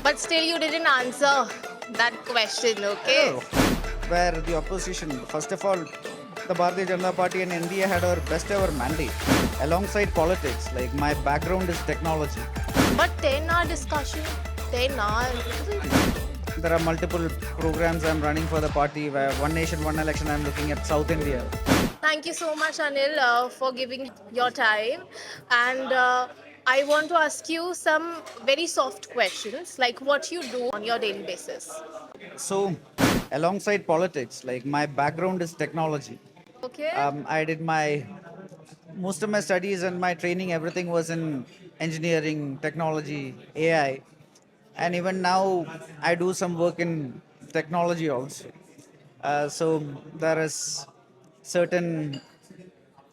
But still, you didn't answer that question, okay? Where the opposition, first of all, the Bharatiya Janata Party and India had our best ever mandate. Alongside politics, like my background is technology. But 10-hour discussion, 10 hours. There are multiple programs I'm running for the party where One Nation, One Election, I'm looking at South India. Thank you so much, Anil, for giving your time. And I want to ask you some very soft questions, like what you do on your daily basis. So, alongside politics, like my background is technology. Okay? I did my most of my studies and my training, everything was in engineering, technology, AI, and even now I do some work in technology also. So there is certain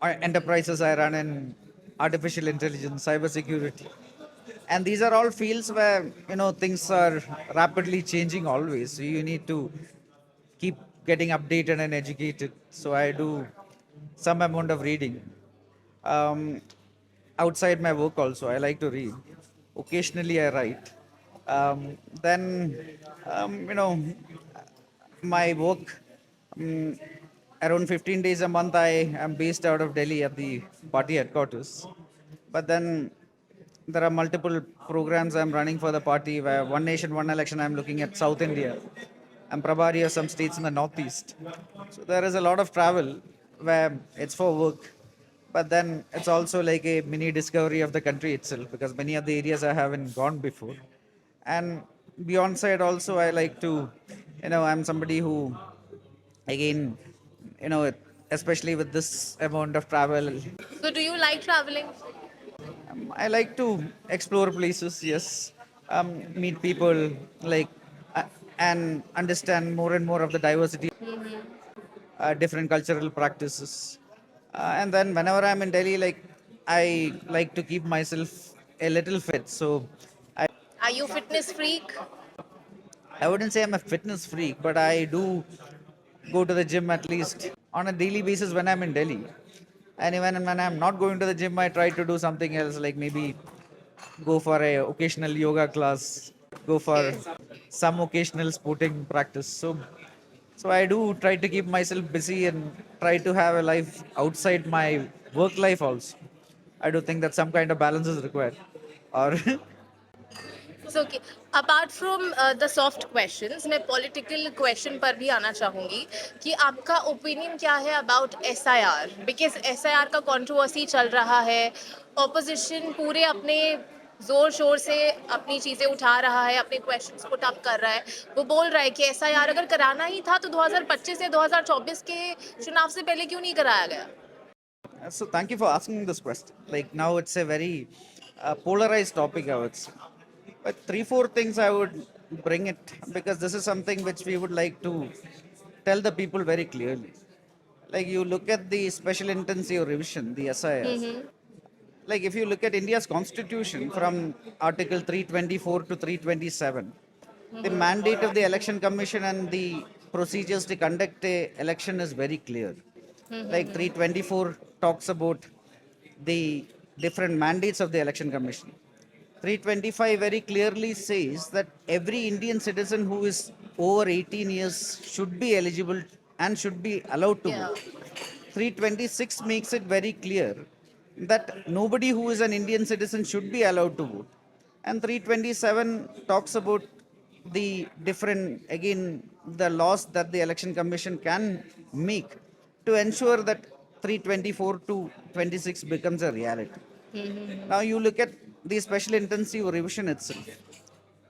enterprises I run in artificial intelligence, cybersecurity, and these are all fields where things are rapidly changing always. So you need to keep getting updated and educated. So I do some amount of reading. Um, Outside my work also, I like to read. Occasionally, I write. Then, my work, um, around 15 days a month, I am based out of Delhi at the party headquarters. But then there are multiple programs I'm running for the party where One Nation, One Election, I'm looking at South India. I'm Prabhari of some states in the Northeast. So there is a lot of travel where it's for work, but then it's also like a mini discovery of the country itself because many of the areas I haven't gone before. And beyond side also, I like to, I'm somebody who, again, especially with this amount of travel, So, do you like traveling? I like to explore places, yes, meet people, like, uh, and understand more and more of the diversity, different cultural practices. And then whenever I'm in Delhi, like, I like to keep myself a little fit. So Are you fitness freak? I wouldn't say I'm a fitness freak, but I do go to the gym at least on a daily basis when I'm in Delhi. And even when I'm not going to the gym, I try to do something else, like maybe go for a occasional yoga class, go for Okay. some occasional sporting practice. So I do try to keep myself busy and try to have a life outside my work life also. I do think that some kind of balance is required. Or So, okay. Apart from the soft questions, मैं political question पर भी आना चाहूँगी कि आपका opinion क्या है about SIR? Because SIR का controversy चल रहा है, opposition पूरे अपने जोर शोर से अपनी चीजें उठा रहा है, अपने क्वेश्चंस पुट अप कर रहा है. वो बोल रहा है कि SIR अगर कराना ही था तो 2025 या 2024 के चुनाव से पहले क्यों नहीं कराया गया? so thank you for asking this question. Like now it's a very polarized topic, I would say. But three, four things I would bring it because this is something which we would like to tell the people very clearly. Like you look at the special intensive revision, the SIR. Like if you look at India's constitution from Article 324 to 327, the mandate of the election commission and the procedures to conduct a election is very clear. Like 324 talks about the different mandates of the election commission. 325 very clearly says that every Indian citizen who is over 18 years should be eligible and should be allowed to Yeah. vote. 326 makes it very clear that nobody who is an Indian citizen should be allowed to vote. And 327 talks about the different, again, the laws that the election commission can make to ensure that 324 to 26 becomes a reality. Now you look at the special intensive revision itself.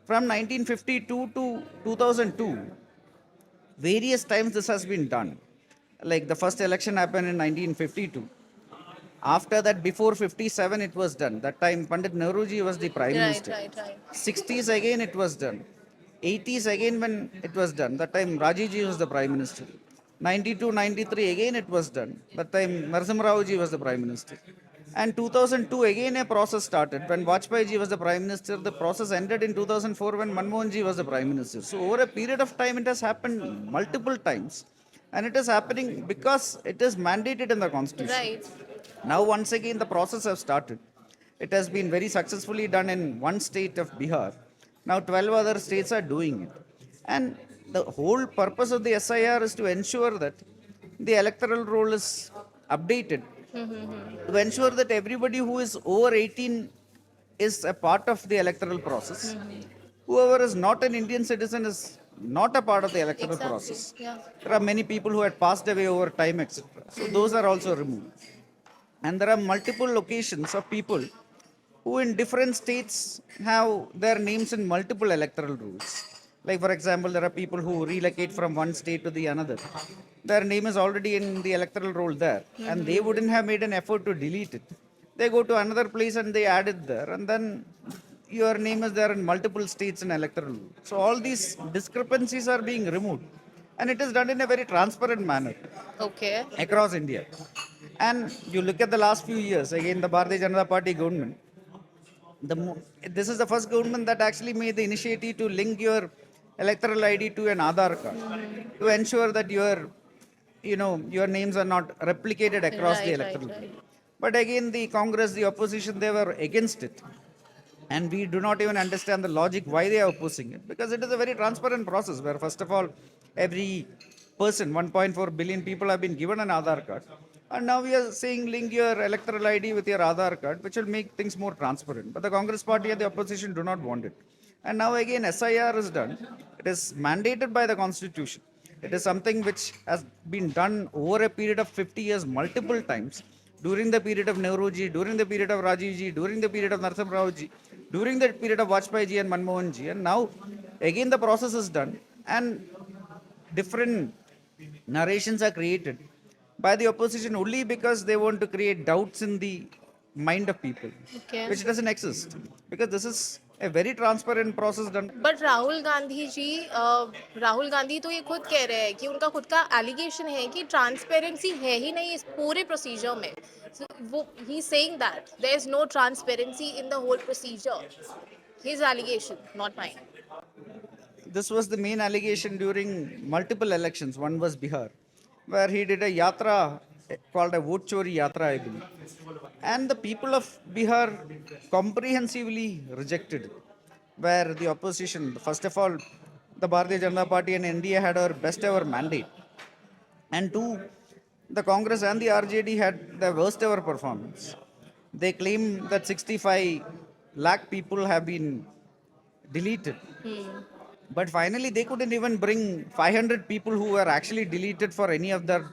From 1952 to 2002, various times this has been done. Like the first election happened in 1952. After that, before 57, it was done. That time, Pandit Nehruji was the prime Right, minister. right, right. 60s again, it was done. 80s again, when it was done. That time, Rajiji was the prime minister. 92, 93 again, it was done. That time, Narasimha Rao ji was the prime minister. And 2002 again, a process started. When Vajpayee ji was the prime minister, the process ended in 2004 when Manmohan ji was the prime minister. So over a period of time, it has happened multiple times. And it is happening because it is mandated in the constitution. Right. Now, once again, the process has started. It has been very successfully done in one state of Bihar. Now 12 other states are doing it. And the whole purpose of the SIR is to ensure that the electoral roll is updated, to ensure that everybody who is over 18 is a part of the electoral process. Whoever is not an Indian citizen is not a part of the electoral Exactly. process. Yeah. There are many people who had passed away over time, etc. So those are also removed. And there are multiple locations of people who in different states have their names in multiple electoral rules. Like for example, there are people who relocate from one state to the another. Their name is already in the electoral roll there, and they wouldn't have made an effort to delete it. They go to another place and they add it there, and then your name is there in multiple states in electoral roll. So all these discrepancies are being removed, and it is done in a very transparent manner Okay. across India. And you look at the last few years, again, the Bharatiya Janata Party government, this is the first government that actually made the initiative to link your electoral ID to an Aadhaar card to ensure that your names are not replicated across the Right, right, electoral right. roll. But again, the Congress, the opposition, they were against it, and we do not even understand the logic why they are opposing it, because it is a very transparent process where first of all every person, 1.4 billion people, have been given an Aadhaar card, and now we are saying link your electoral ID with your Aadhaar card, which will make things more transparent. But the Congress party and the opposition do not want it. And now again SIR is done. It is mandated by the constitution. It is something which has been done over a period of 50 years multiple times, during the period of Nehruji, during the period of Rajivji, during the period of Narasimha Raoji, during the period of Vajpayee ji and Manmohan ji, and now again the process is done, and different narrations are created by the opposition only because they want to create doubts in the mind of people, Okay. which doesn't exist, because this is a very transparent process done. But Rahul Gandhi तो ये खुद कह रहे हैं कि उनका खुद का एलिगेशन है कि ट्रांसपेरेंसी है ही नहीं इस पूरे प्रोसीजर में. So, वो he saying that there is no transparency in the whole procedure. His allegation, not mine. This was the main allegation during multiple elections. One was Bihar, where he did a yatra called a vote chori yatra, I believe. And the people of Bihar comprehensively rejected it, where the opposition, first of all, the Bharatiya Janata Party and NDA had our best ever mandate. And two, the Congress and the RJD had the worst ever performance. They claim that 65 lakh people have been deleted. But finally, they couldn't even bring 500 people who were actually deleted for any of the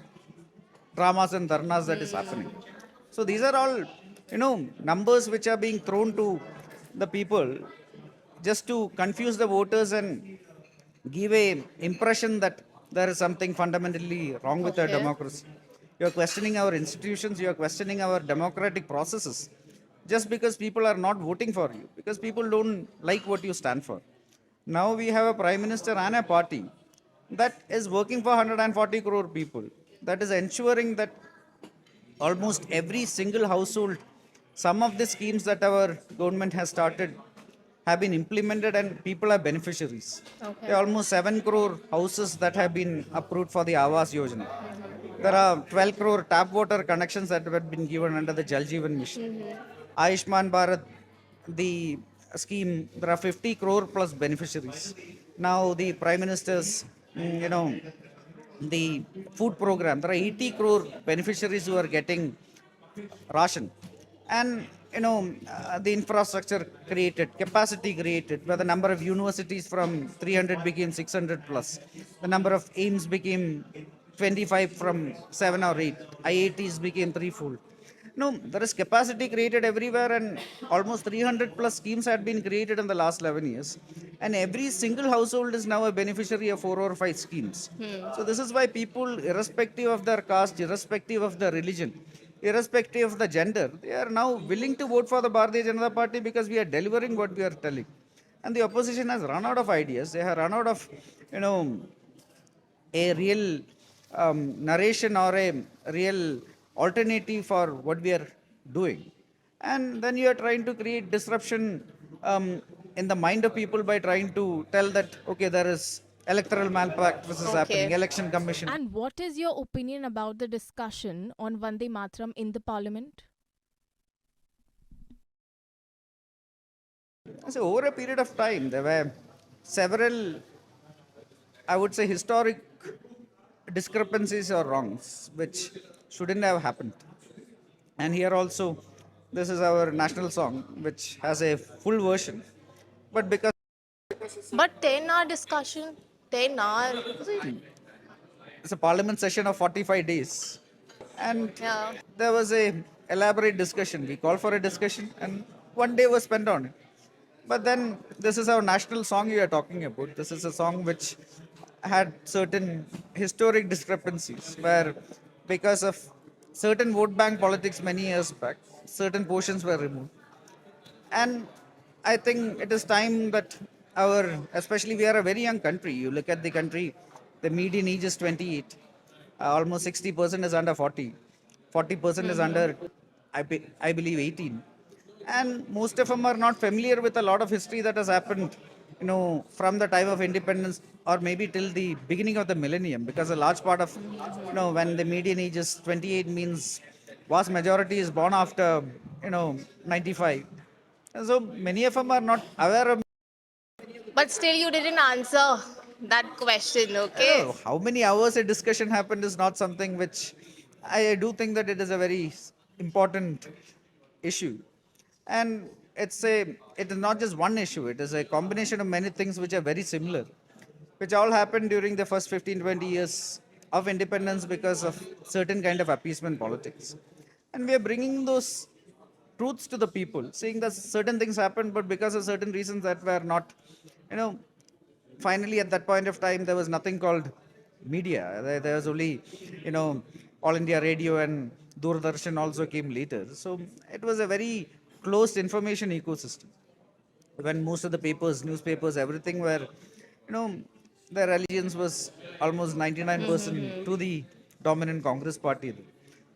dramas and dharnas that is happening. So these are all, numbers which are being thrown to the people just to confuse the voters and give a impression that there is something fundamentally wrong with our Okay. democracy. You are questioning our institutions, you are questioning our democratic processes just because people are not voting for you, because people don't like what you stand for. Now we have a prime minister and a party that is working for 140 crore people, that is ensuring that almost every single household, some of the schemes that our government has started have been implemented and people are beneficiaries. Okay. There are almost 7 crore houses that have been approved for the Awas Yojana. There are 12 crore tap water connections that have been given under the Jal Jeevan Mission. Ayushman Bharat, the scheme, there are 50 crore plus beneficiaries. Now the Prime Minister's, the food program, there are 80 crore beneficiaries who are getting ration. And the infrastructure created, capacity created, where the number of universities from 300 became 600 plus, the number of aims became 25 from 7 or 8, IITs became threefold. No, there is capacity created everywhere, and almost 300 plus schemes had been created in the last 11 years. And every single household is now a beneficiary of 4 or 5 schemes. So, this is why people, irrespective of their caste, irrespective of their religion, irrespective of the gender, they are now willing to vote for the Bharatiya Janata Party because we are delivering what we are telling. And the opposition has run out of ideas. They have run out of, you know, a real narration or a real alternative for what we are doing. And then you are trying to create disruption in the mind of people by trying to tell that, okay, there is electoral malpractice is happening, Okay. election commission. And what is your opinion about the discussion on Vande Mataram in the parliament? So over a period of time, there were several, I would say, historic discrepancies or wrongs which shouldn't have happened. And here also, this is our national song, which has a full version. But because But 10-hour discussion, 10-hour. it's a parliament session of 45 days, and Yeah. there was a elaborate discussion. We called for a discussion, and 1 day was spent on it. But then this is our national song you are talking about. This is a song which had certain historic discrepancies where, because of certain vote bank politics many years back, certain portions were removed. And I think it is time that especially we are a very young country. You look at the country, the median age is 28. Almost 60% is under 40. 40% is under, I believe, 18. And most of them are not familiar with a lot of history that has happened, from the time of independence or maybe till the beginning of the millennium. Because a large part of, when the median age is 28 means vast majority is born after, 95. And so many of them are not aware of But still, you didn't answer that question, okay? how many hours a discussion happened is not something which I do think that it is a very important issue. And it is not just one issue, it is a combination of many things which are very similar, which all happened during the first 15, 20 years of independence because of certain kind of appeasement politics. And we are bringing those truths to the people, saying that certain things happened, but because of certain reasons that were not, you know, finally at that point of time, there was nothing called media. There was only, All India Radio and Doordarshan also came later. So it was a very closed information ecosystem when most of the papers, newspapers, everything were, their allegiance was almost 99% to the dominant Congress party.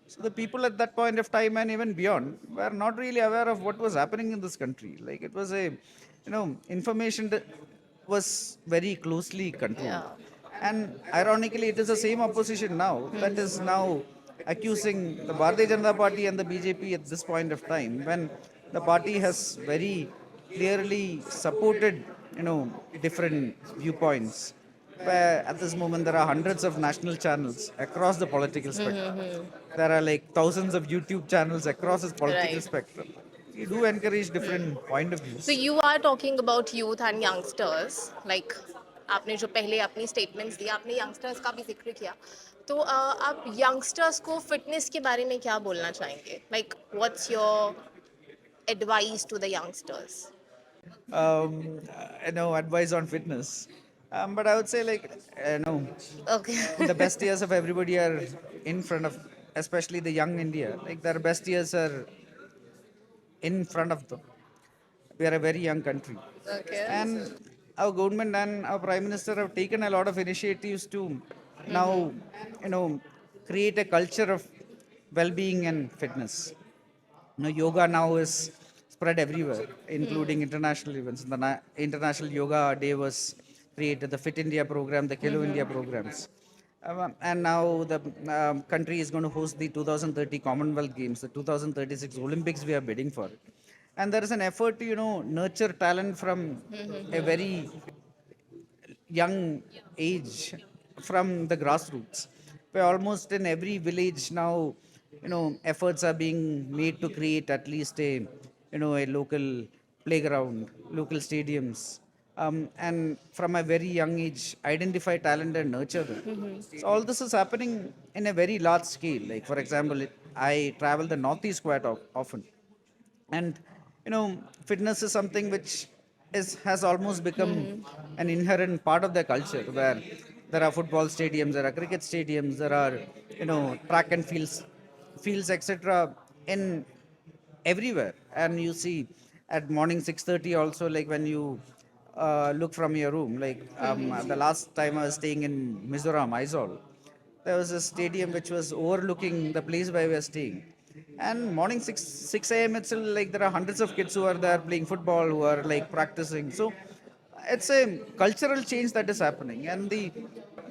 So the people at that point of time and even beyond were not really aware of what was happening in this country. Like it was information that was very closely controlled. Yeah. And ironically, it is the same opposition now that is now accusing the Bharatiya Janata Party and the BJP at this point of time, when the party has very clearly supported, different viewpoints. Where at this moment there are hundreds of national channels across the political spectrum. There are like thousands of YouTube channels across this political Right. spectrum. We do encourage different point of So views. you are talking about youth and youngsters, like आपने जो पहले अपनी statements दी आपने youngsters का भी जिक्र किया तो आप यंगस्टर्स को फिटनेस के बारे में क्या बोलना चाहेंगे like what's your advice to the youngsters Advice on fitness. But I would say, like, okay the best years of everybody are in front of, especially the young India. Like, their best years are in front of them. We are a very young country. Okay And our government and our prime minister have taken a lot of initiatives to now, you know, create a culture of well-being and fitness. Yoga now is spread everywhere, including international events. The International Yoga Day was created, the Fit India program, the Kelo India programs. And now the country is going to host the 2030 Commonwealth Games, the 2036 Olympics we are bidding for. And there is an effort to, nurture talent from a very young age from the grassroots, where almost in every village now, efforts are being made to create at least a local playground, local stadiums, and from a very young age identify talent and nurture them. So all this is happening in a very large scale. Like for example, I travel the northeast quite often, and fitness is something which has almost become an inherent part of their culture, where there are football stadiums, there are cricket stadiums, there are track and fields etc in everywhere. And you see at morning 6:30 also, like when you look from your room, like the last time I was staying in Mizoram, Aizawl, there was a stadium which was overlooking the place where we were staying. And morning 6 a.m. it's still like there are hundreds of kids who are there playing football, who are like practicing. So it's a cultural change that is happening, and the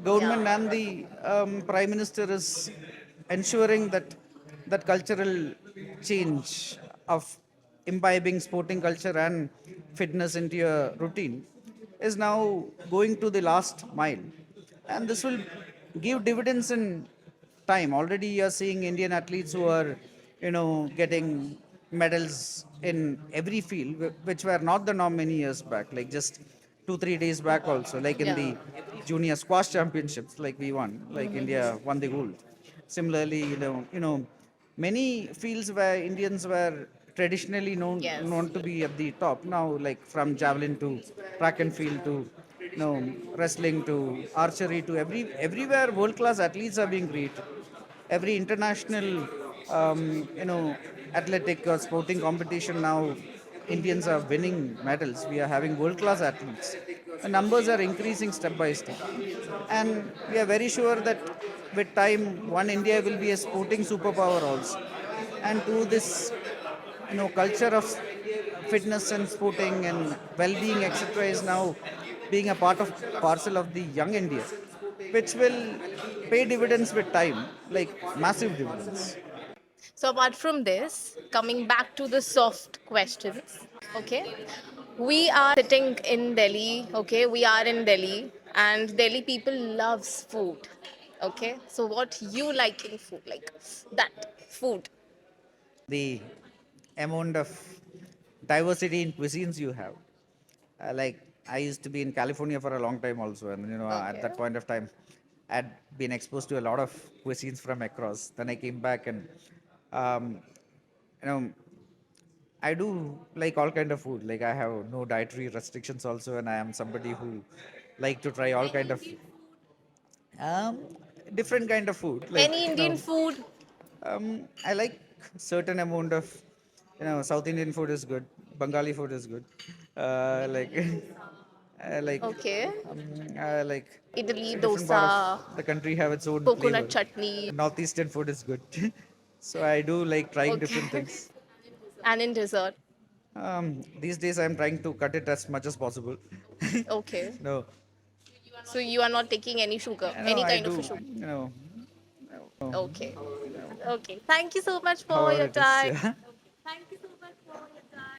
government Yeah. and the prime minister is ensuring that that cultural change of imbibing sporting culture and fitness into your routine is now going to the last mile, and this will give dividends in time. Already you are seeing Indian athletes who are, getting medals in every field, which were not the norm many years back. Like just 2 3 days back, also like in Yeah. the junior squash championships, like we won, like India won the gold. Similarly, many fields where Indians were traditionally known Yes. to be at the top. Now, like from javelin to track and field to wrestling to archery to everywhere, world class athletes are being created. Every international athletic or sporting competition now, Indians are winning medals. We are having world class athletes. The numbers are increasing step by step, and we are very sure that with time, one India will be a sporting superpower also. And to this, culture of fitness and sporting and well-being, etc., is now being a part of parcel of the young India, which will pay dividends with time, like massive dividends. So apart from this, coming back to the soft questions, okay? We are sitting in Delhi, okay? We are in Delhi, and Delhi people loves food, okay? So what you like in food, like that food? The amount of diversity in cuisines you have. Like I used to be in California for a long time also, and at Okay. that point of time, I'd been exposed to a lot of cuisines from across. Then I came back and um, you know I do like all kind of food. Like I have no dietary restrictions also, and I am somebody who like to try all kind of um, different kind of food. Like Any Indian food? I like certain amount of South Indian food is good, Bengali food is good. Like I like Okay. like Idli, different part of dosa, the country have its own coconut flavor. chutney. Northeastern food is good, so I do like trying different Okay. things. And in dessert. These days I'm trying to cut it as much as possible. Okay. No, So you are not taking any sugar, any I kind of do. a sugar. You know Okay. Okay. Thank you so much for However your it is. time. Yeah.